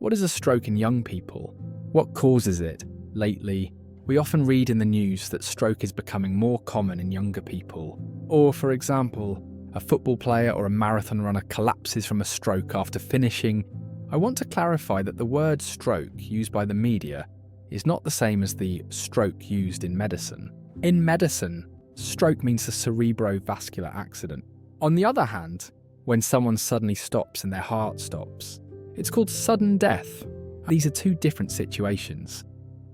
What is a stroke in young people? What causes it? Lately, we often read in the news that stroke is becoming more common in younger people. Or, for example, a football player or a marathon runner collapses from a stroke after finishing. I want to clarify that the word stroke used by the media is not the same as the stroke used in medicine. In medicine, stroke means a cerebrovascular accident. On the other hand, when someone suddenly stops and their heart stops, it's called sudden death. These are two different situations.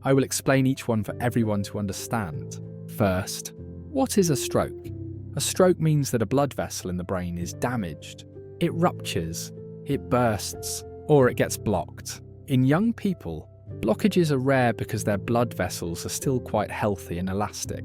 I will explain each one for everyone to understand. First, what is a stroke? A stroke means that a blood vessel in the brain is damaged. It ruptures, it bursts, or it gets blocked. In young people, blockages are rare because their blood vessels are still quite healthy and elastic.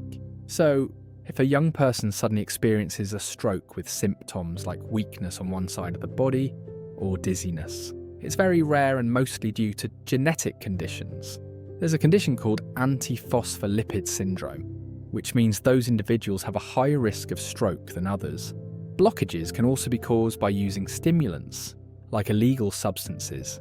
So, if a young person suddenly experiences a stroke with symptoms like weakness on one side of the body or dizziness, it's very rare and mostly due to genetic conditions. There's a condition called antiphospholipid syndrome, which means those individuals have a higher risk of stroke than others. Blockages can also be caused by using stimulants, like illegal substances.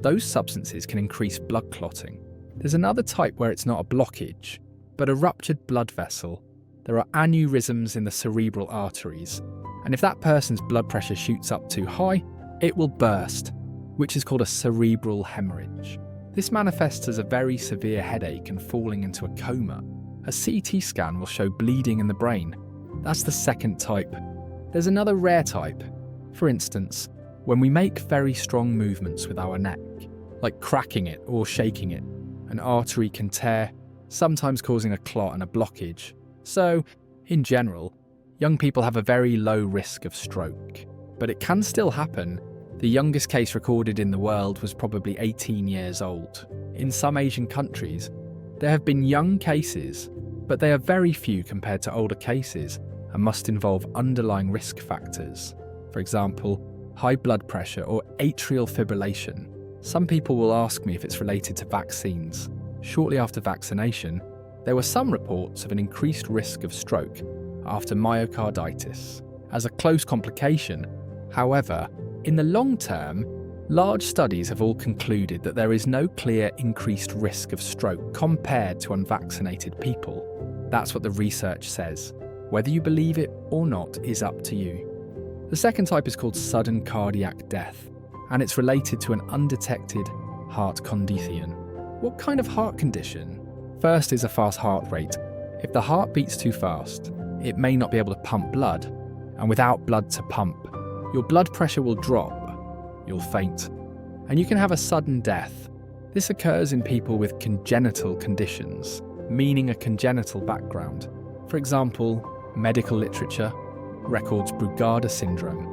Those substances can increase blood clotting. There's another type where it's not a blockage, but a ruptured blood vessel. There are aneurysms in the cerebral arteries, and if that person's blood pressure shoots up too high, it will burst, which is called a cerebral hemorrhage. This manifests as a very severe headache and falling into a coma. A CT scan will show bleeding in the brain. That's the second type. There's another rare type. For instance, when we make very strong movements with our neck, like cracking it or shaking it, an artery can tear, sometimes causing a clot and a blockage. So, in general, young people have a very low risk of stroke. But it can still happen. The youngest case recorded in the world was probably 18 years old. In some Asian countries, there have been young cases, but they are very few compared to older cases and must involve underlying risk factors. For example, high blood pressure or atrial fibrillation. Some people will ask me if it's related to vaccines. Shortly after vaccination, there were some reports of an increased risk of stroke after myocarditis. As a close complication, however, in the long term, large studies have all concluded that there is no clear increased risk of stroke compared to unvaccinated people. That's what the research says. Whether you believe it or not is up to you. The second type is called sudden cardiac death, and it's related to an undetected heart condition. What kind of heart condition? First is a fast heart rate. If the heart beats too fast, it may not be able to pump blood, and without blood to pump, your blood pressure will drop, you'll faint, and you can have a sudden death. This occurs in people with congenital conditions, meaning a congenital background. For example, medical literature records Brugada syndrome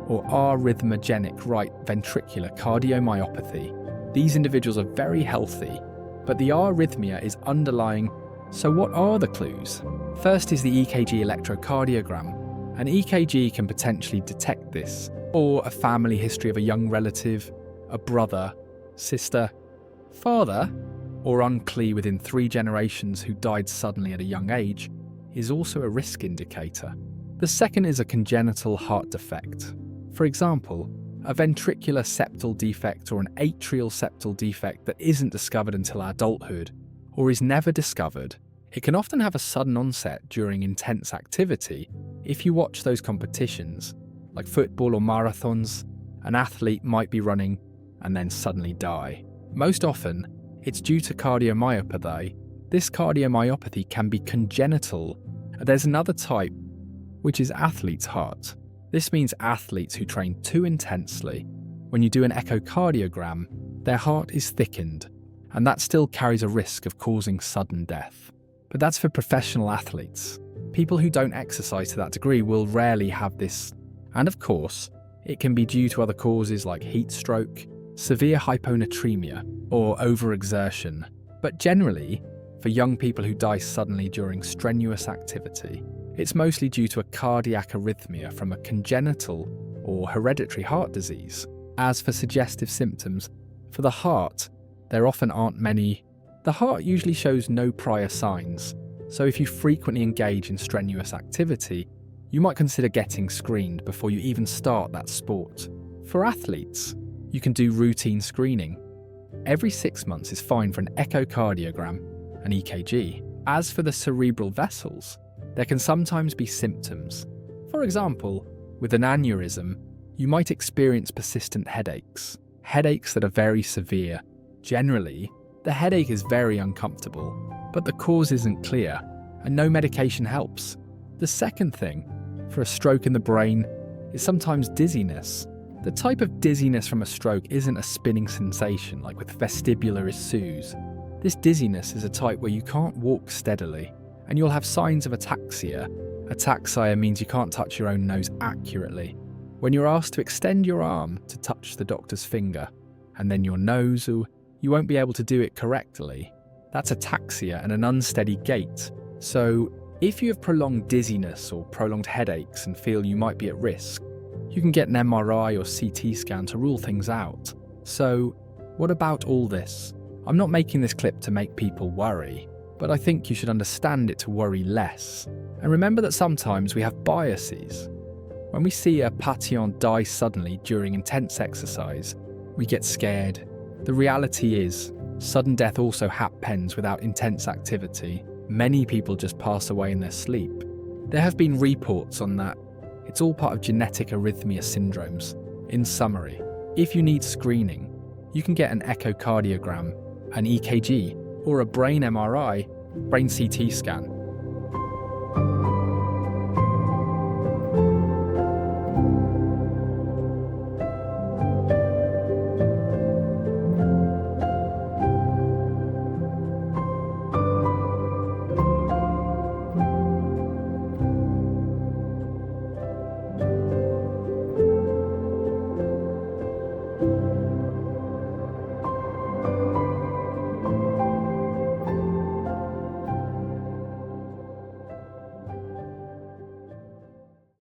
or arrhythmogenic right ventricular cardiomyopathy. These individuals are very healthy, but the arrhythmia is underlying. So what are the clues? First is the EKG electrocardiogram. An EKG can potentially detect this, or a family history of a young relative, a brother, sister, father, or uncle within 3 generations who died suddenly at a young age is also a risk indicator. The second is a congenital heart defect. For example, a ventricular septal defect or an atrial septal defect that isn't discovered until adulthood, or is never discovered. It can often have a sudden onset during intense activity. If you watch those competitions, like football or marathons, an athlete might be running and then suddenly die. Most often, it's due to cardiomyopathy. This cardiomyopathy can be congenital. There's another type, which is athlete's heart. This means athletes who train too intensely. When you do an echocardiogram, their heart is thickened, and that still carries a risk of causing sudden death. But that's for professional athletes. People who don't exercise to that degree will rarely have this. And of course, it can be due to other causes like heat stroke, severe hyponatremia, or overexertion. But generally, for young people who die suddenly during strenuous activity, it's mostly due to a cardiac arrhythmia from a congenital or hereditary heart disease. As for suggestive symptoms, for the heart, there often aren't many. The heart usually shows no prior signs, so if you frequently engage in strenuous activity, you might consider getting screened before you even start that sport. For athletes, You can do routine screening. Every 6 months is fine for an echocardiogram, an EKG. As for the cerebral vessels, there can sometimes be symptoms. For example, with an aneurysm, you might experience persistent headaches that are very severe. Generally, the headache is very uncomfortable, but the cause isn't clear, and no medication helps. The second thing, for a stroke in the brain, is sometimes dizziness. The type of dizziness from a stroke isn't a spinning sensation like with vestibular issues. This dizziness is a type where you can't walk steadily, and you'll have signs of ataxia. Ataxia means you can't touch your own nose accurately. When you're asked to extend your arm to touch the doctor's finger, and then your nose, you won't be able to do it correctly. That's ataxia and an unsteady gait. So, if you have prolonged dizziness or prolonged headaches and feel you might be at risk, you can get an MRI or CT scan to rule things out. So, what about all this? I'm not making this clip to make people worry, but I think you should understand it to worry less. And remember that sometimes we have biases. When we see a patient die suddenly during intense exercise, we get scared. The reality is, sudden death also happens without intense activity. Many people just pass away in their sleep. There have been reports on that. It's all part of genetic arrhythmia syndromes. In summary, if you need screening, you can get an echocardiogram, an EKG, or a brain MRI, brain CT scan.